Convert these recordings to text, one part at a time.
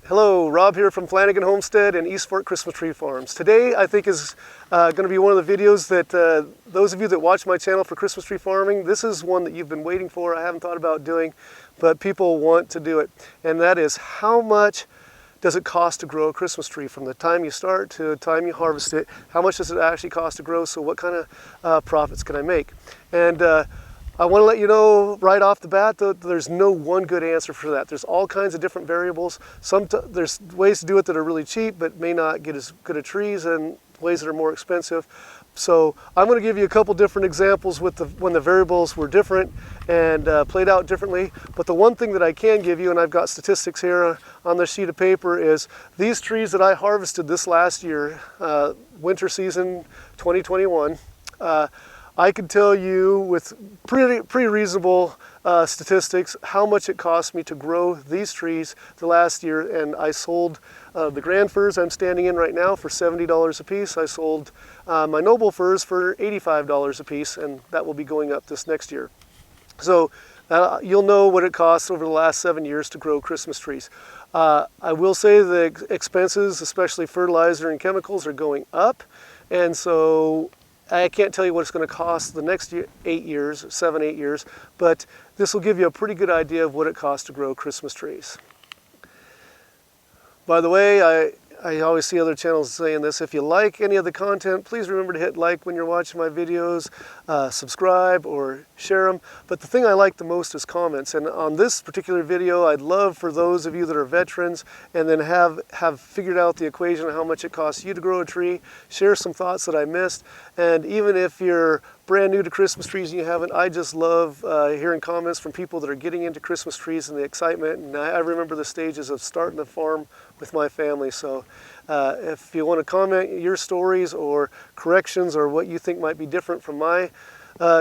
Hello, Rob here from Flanagan Homestead and East Fork Christmas Tree Farms. Today I think is going to be one of the videos that those of you that watch my channel for Christmas tree farming, this is one that you've been waiting for. I haven't thought about doing, but people want to do it. And that is, how much does it cost to grow a Christmas tree from the time you start to the time you harvest it? How much does it actually cost to grow? So what kind of profits can I make? And I want to let you know right off the bat that there's no one good answer for that. There's all kinds of different variables. There's ways to do it that are really cheap but may not get as good at trees, and ways that are more expensive. So I'm going to give you a couple different examples with when the variables were different and played out differently. But the one thing that I can give you, and I've got statistics here on this sheet of paper, is these trees that I harvested this last year, winter season 2021, I can tell you with pretty reasonable statistics how much it cost me to grow these trees the last year. And I sold the grand firs I'm standing in right now for $70 a piece. I sold my noble firs for $85 a piece, and that will be going up this next year. So you'll know what it costs over the last 7 years to grow Christmas trees. I will say the expenses, especially fertilizer and chemicals, are going up, and so I can't tell you what it's going to cost the next 8 years, 7, 8 years, but this will give you a pretty good idea of what it costs to grow Christmas trees. By the way, I always see other channels saying this: if you like any of the content, please remember to hit like when you're watching my videos, subscribe or share them. But the thing I like the most is comments. And on this particular video, I'd love for those of you that are veterans and then have figured out the equation of how much it costs you to grow a tree, share some thoughts that I missed. And even if you're brand new to Christmas trees and you haven't, I just love hearing comments from people that are getting into Christmas trees and the excitement. And I remember the stages of starting the farm with my family. So if you want to comment your stories or corrections or what you think might be different from my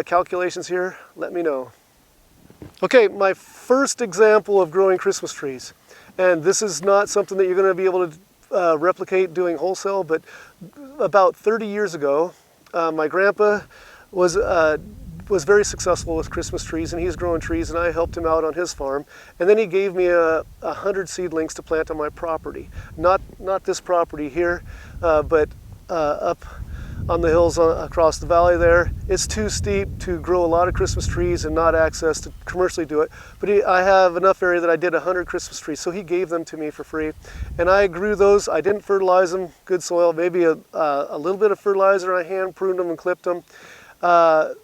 calculations here, let me know. Okay, my first example of growing Christmas trees, and this is not something that you're going to be able to replicate doing wholesale, but about 30 years ago, my grandpa was very successful with Christmas trees, and he's growing trees, and I helped him out on his farm. And then he gave me 100 seedlings to plant on my property. Not this property here, but up on the hills across the valley there. It's too steep to grow a lot of Christmas trees and not access to commercially do it. But I have enough area that I did 100 Christmas trees, so he gave them to me for free. And I grew those. I didn't fertilize them, good soil, maybe a little bit of fertilizer. I hand pruned them and clipped them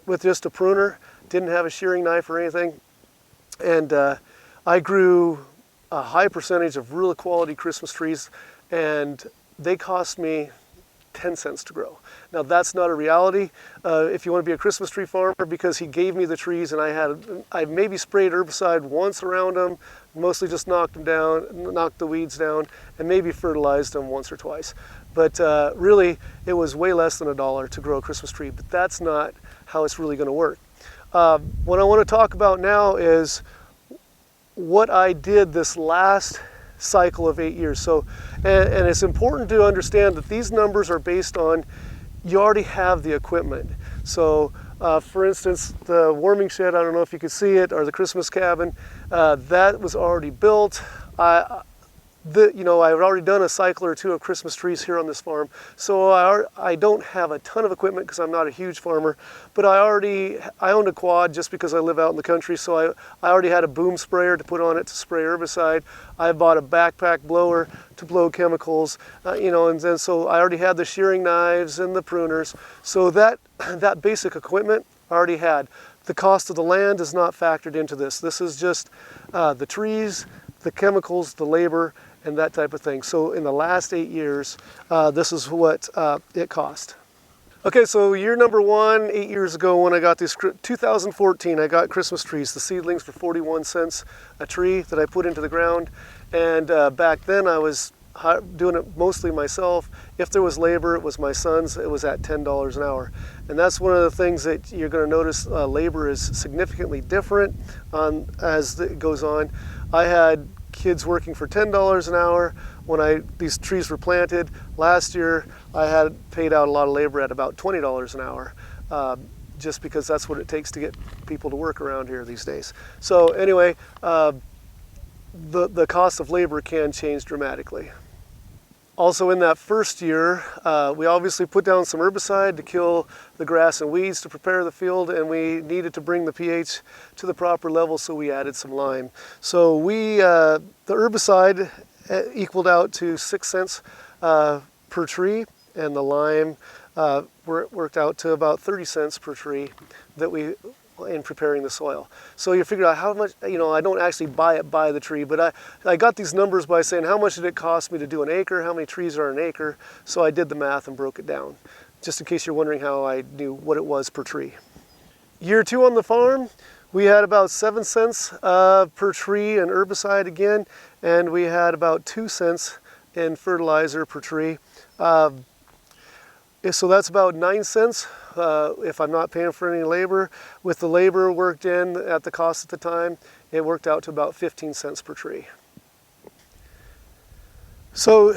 with just a pruner. Didn't have a shearing knife or anything. And I grew a high percentage of real quality Christmas trees, and they cost me 10 cents to grow. Now that's not a reality if you want to be a Christmas tree farmer, because he gave me the trees and I maybe sprayed herbicide once around them, mostly just knocked them down, knocked the weeds down, and maybe fertilized them once or twice. But really it was way less than $1 to grow a Christmas tree, but that's not how it's really going to work. What I want to talk about now is what I did this last cycle of 8 years. So, and it's important to understand that these numbers are based on, you already have the equipment. So for instance, the warming shed, I don't know if you could see it, or the Christmas cabin, that was already built. I've already done a cycle or two of Christmas trees here on this farm, so I don't have a ton of equipment because I'm not a huge farmer, but I owned a quad just because I live out in the country, so I already had a boom sprayer to put on it to spray herbicide. I bought a backpack blower to blow chemicals, and then so I already had the shearing knives and the pruners, so that basic equipment I already had. The cost of the land is not factored into this. This is just the trees, the chemicals, the labor, and that type of thing. So in the last 8 years, this is what it cost. Okay, so year number one, 8 years ago when I got these, 2014, I got Christmas trees, the seedlings for 41 cents a tree that I put into the ground. And back then I was doing it mostly myself. If there was labor, it was my son's. It was at $10 an hour. And that's one of the things that you're going to notice. Labor is significantly different as it goes on. I had kids working for $10 an hour when these trees were planted. Last year I had paid out a lot of labor at about $20 an hour, just because that's what it takes to get people to work around here these days. So anyway, the cost of labor can change dramatically. Also in that first year, we obviously put down some herbicide to kill the grass and weeds to prepare the field, and we needed to bring the pH to the proper level, so we added some lime. So the herbicide equaled out to 6 cents per tree, and the lime worked out to about 30 cents per tree that we in preparing the soil. So you figure out how much, I don't actually buy it by the tree, but I got these numbers by saying how much did it cost me to do an acre, how many trees are an acre, so I did the math and broke it down, just in case you're wondering how I knew what it was per tree. Year 2 on the farm, we had about 7 cents per tree in herbicide again, and we had about 2 cents in fertilizer per tree. So that's about 9 cents if I'm not paying for any labor. With the labor worked in at the cost at the time, it worked out to about 15 cents per tree. So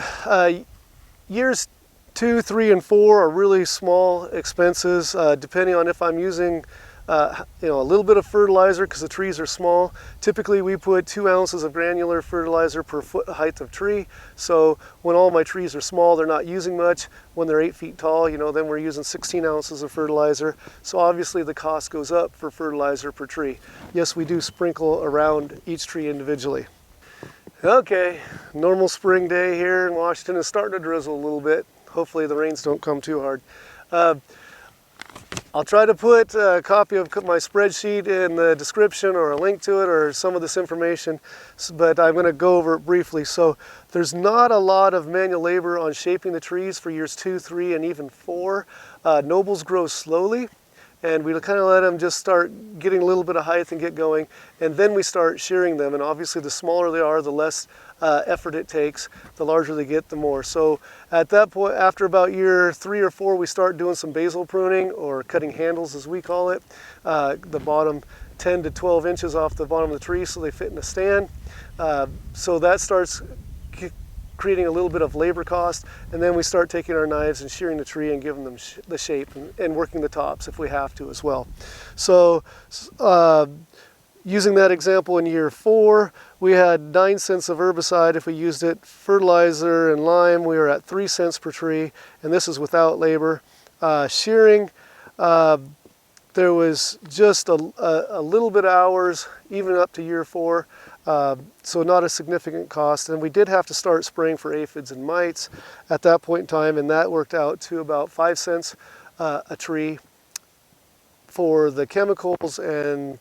years 2, 3, and 4 are really small expenses, depending on if I'm using a little bit of fertilizer because the trees are small. Typically we put 2 ounces of granular fertilizer per foot height of tree. So when all my trees are small, they're not using much. When they're 8 feet tall, then we're using 16 ounces of fertilizer. So obviously the cost goes up for fertilizer per tree. Yes, we do sprinkle around each tree individually. Okay, normal spring day here in Washington is starting to drizzle a little bit. Hopefully the rains don't come too hard. I'll try to put a copy of my spreadsheet in the description or a link to it or some of this information, but I'm going to go over it briefly. So there's not a lot of manual labor on shaping the trees for years 2, 3, and even 4. Nobles grow slowly, and we kind of let them just start getting a little bit of height and get going, and then we start shearing them. And obviously the smaller they are, the less effort it takes. The larger they get, the more. So at that point, after about year 3 or 4, we start doing some basal pruning, or cutting handles as we call it, the bottom 10 to 12 inches off the bottom of the tree so they fit in a stand. So that starts creating a little bit of labor cost, and then we start taking our knives and shearing the tree and giving them the shape and working the tops if we have to as well. So using that example in year 4, we had 9 cents of herbicide if we used it. Fertilizer and lime, we were at 3 cents per tree, and this is without labor. Shearing, there was just a little bit of hours, even up to year 4, so not a significant cost. And we did have to start spraying for aphids and mites at that point in time, and that worked out to about 5 cents a tree for the chemicals, and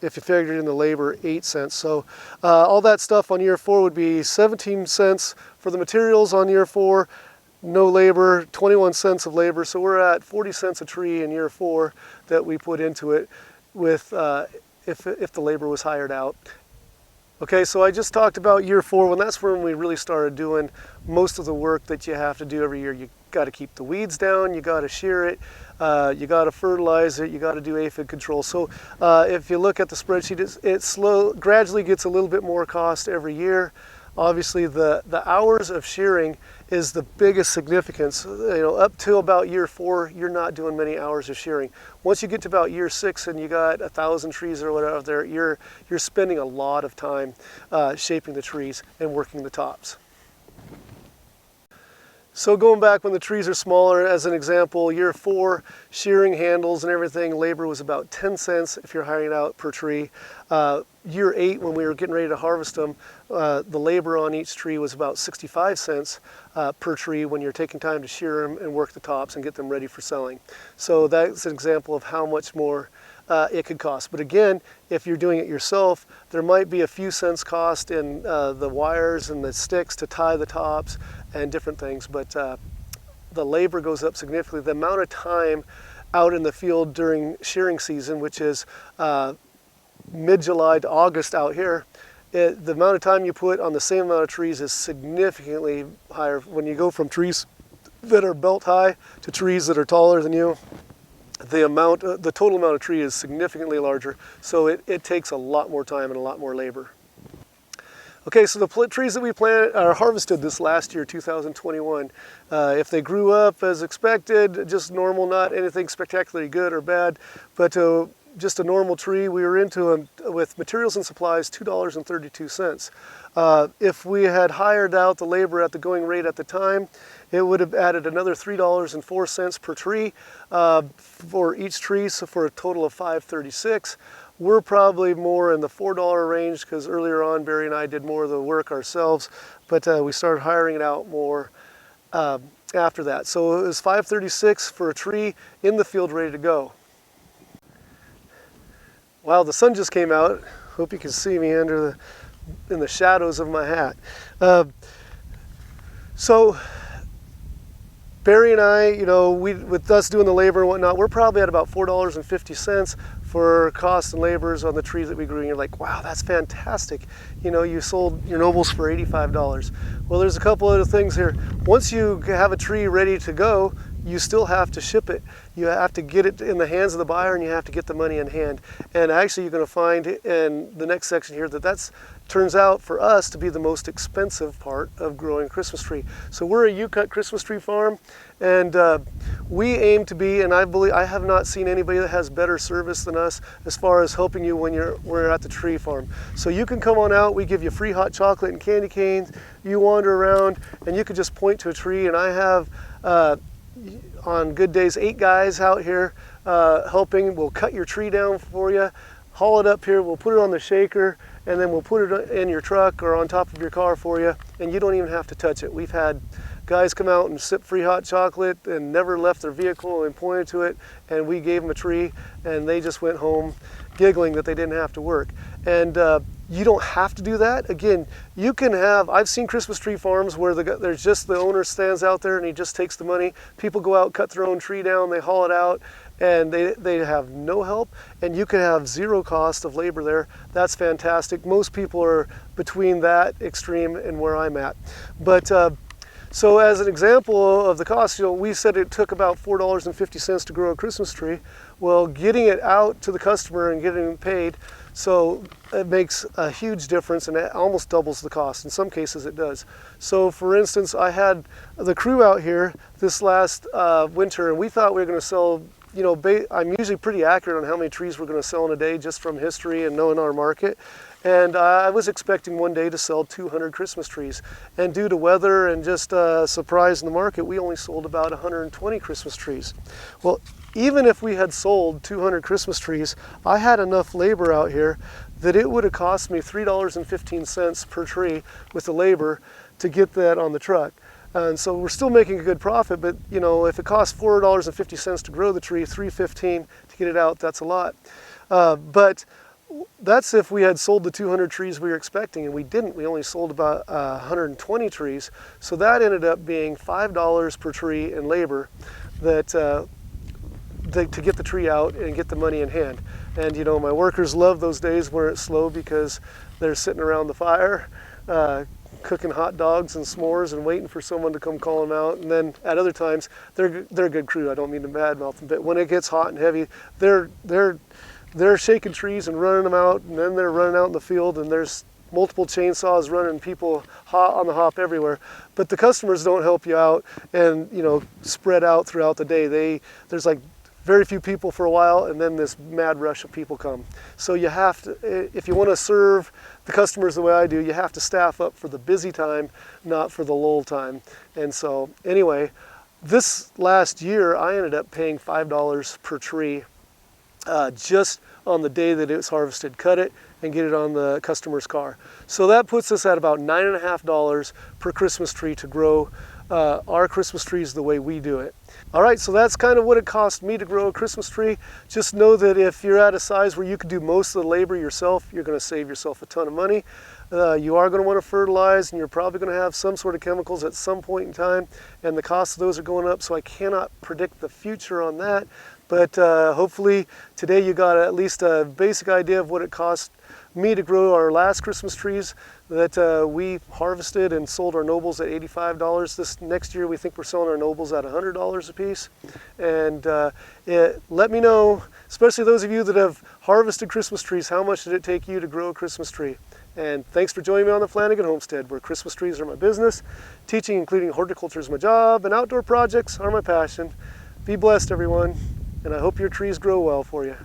if you figured in the labor, 8 cents. So all that stuff on year 4 would be 17 cents for the materials on year 4, no labor, 21 cents of labor. So we're at 40 cents a tree in year 4 that we put into it with if the labor was hired out. Okay, so I just talked about year 4, when that's when we really started doing most of the work that you have to do every year. You got to keep the weeds down, you got to shear it, you got to fertilize it, you got to do aphid control. So if you look at the spreadsheet, it gradually gets a little bit more cost every year. Obviously the hours of shearing is the biggest significance. Up to about year 4, you're not doing many hours of shearing. Once you get to about year 6 and you got 1,000 trees or whatever there, you're spending a lot of time shaping the trees and working the tops. So going back when the trees are smaller, as an example, year 4, shearing handles and everything, labor was about 10 cents if you're hiring it out per tree. Year 8, when we were getting ready to harvest them, the labor on each tree was about 65 cents per tree when you're taking time to shear them and work the tops and get them ready for selling. So that's an example of how much more it could cost. But again, if you're doing it yourself, there might be a few cents cost in the wires and the sticks to tie the tops and different things, but the labor goes up significantly. The amount of time out in the field during shearing season, which is mid-July to August out here, the amount of time you put on the same amount of trees is significantly higher. When you go from trees that are belt high to trees that are taller than you, the total amount of tree is significantly larger, so it takes a lot more time and a lot more labor. Okay, so the trees that we planted are harvested this last year, 2021. If they grew up as expected, just normal, not anything spectacularly good or bad, but just a normal tree, we were into them with materials and supplies, $2.32. If we had hired out the labor at the going rate at the time, it would have added another $3.04 per tree for each tree, so for a total of $5.36. We're probably more in the $4 range because earlier on Barry and I did more of the work ourselves, but we started hiring it out more after that. So it was $5.36 for a tree in the field ready to go. Wow, the sun just came out. Hope you can see me in the shadows of my hat. So Barry and I, you know, with us doing the labor and whatnot, we're probably at about $4.50 for costs and labors on the trees that we grew. And you're like, wow, that's fantastic. You know, you sold your nobles for $85. Well, there's a couple other things here. Once you have a tree ready to go, you still have to ship it. You have to get it in the hands of the buyer, and you have to get the money in hand. And actually, you're going to find in the next section here that turns out for us to be the most expensive part of growing a Christmas tree. So we're a U-cut Christmas tree farm, and we aim to be, and I have not seen anybody that has better service than us as far as helping you when we're at the tree farm. So you can come on out. We give you free hot chocolate and candy canes. You wander around, and you can just point to a tree, and I have on good days 8 guys out here helping. We'll cut your tree down for you, haul it up here, we'll put it on the shaker, and then we'll put it in your truck or on top of your car for you, and you don't even have to touch it. We've had guys come out and sip free hot chocolate and never left their vehicle and pointed to it, and we gave them a tree, and they just went home giggling that they didn't have to work. And you don't have to do that. Again, you can have, I've seen Christmas tree farms where there's just the owner stands out there and he just takes the money. People go out, cut their own tree down, they haul it out, and they have no help, and you can have zero cost of labor there. That's fantastic. Most people are between that extreme and where I'm at. But so as an example of the cost, you know, we said it took about $4.50 to grow a Christmas tree. Well, getting it out to the customer and getting it paid, so it makes a huge difference, and it almost doubles the cost. In some cases it does. So for instance, I had the crew out here this last winter, and we thought we were going to sell, you know, I'm usually pretty accurate on how many trees we're going to sell in a day just from history and knowing our market. And I was expecting one day to sell 200 Christmas trees. And due to weather and just a surprise in the market, we only sold about 120 Christmas trees. Well, even if we had sold 200 Christmas trees, I had enough labor out here that it would have cost me $3.15 per tree with the labor to get that on the truck. And so we're still making a good profit, but you know, if it costs $4.50 to grow the tree, $3.15 to get it out, that's a lot. But that's if we had sold the 200 trees we were expecting, and we didn't. We only sold about 120 trees. So that ended up being $5 per tree in labor to get the tree out and get the money in hand. And you know, my workers love those days where it's slow because they're sitting around the fire, cooking hot dogs and s'mores and waiting for someone to come call them out. And then at other times, they're a good crew. I don't mean to badmouth them, but when it gets hot and heavy, they're shaking trees and running them out, and then they're running out in the field, and there's multiple chainsaws running, people hot on the hop everywhere. But the customers don't help you out and, you know, spread out throughout the day. There's like very few people for a while, and then this mad rush of people come. So you have to, if you want to serve the customers the way I do, you have to staff up for the busy time, not for the lull time. And so anyway, this last year I ended up paying $5 per tree just on the day that it was harvested. Cut it and get it on the customer's car. So that puts us at about $9.50 per Christmas tree to grow our Christmas trees the way we do it. All right, so that's kind of what it cost me to grow a Christmas tree. Just know that if you're at a size where you can do most of the labor yourself, you're going to save yourself a ton of money. You are going to want to fertilize, and you're probably going to have some sort of chemicals at some point in time, and the cost of those are going up, so I cannot predict the future on that. But hopefully today you got at least a basic idea of what it cost me to grow our last Christmas trees that we harvested and sold our nobles at $85. This next year we think we're selling our nobles at $100 a piece. And let me know, especially those of you that have harvested Christmas trees, how much did it take you to grow a Christmas tree? And thanks for joining me on the Flanagan Homestead, where Christmas trees are my business, teaching including horticulture is my job, and outdoor projects are my passion. Be blessed, everyone, and I hope your trees grow well for you.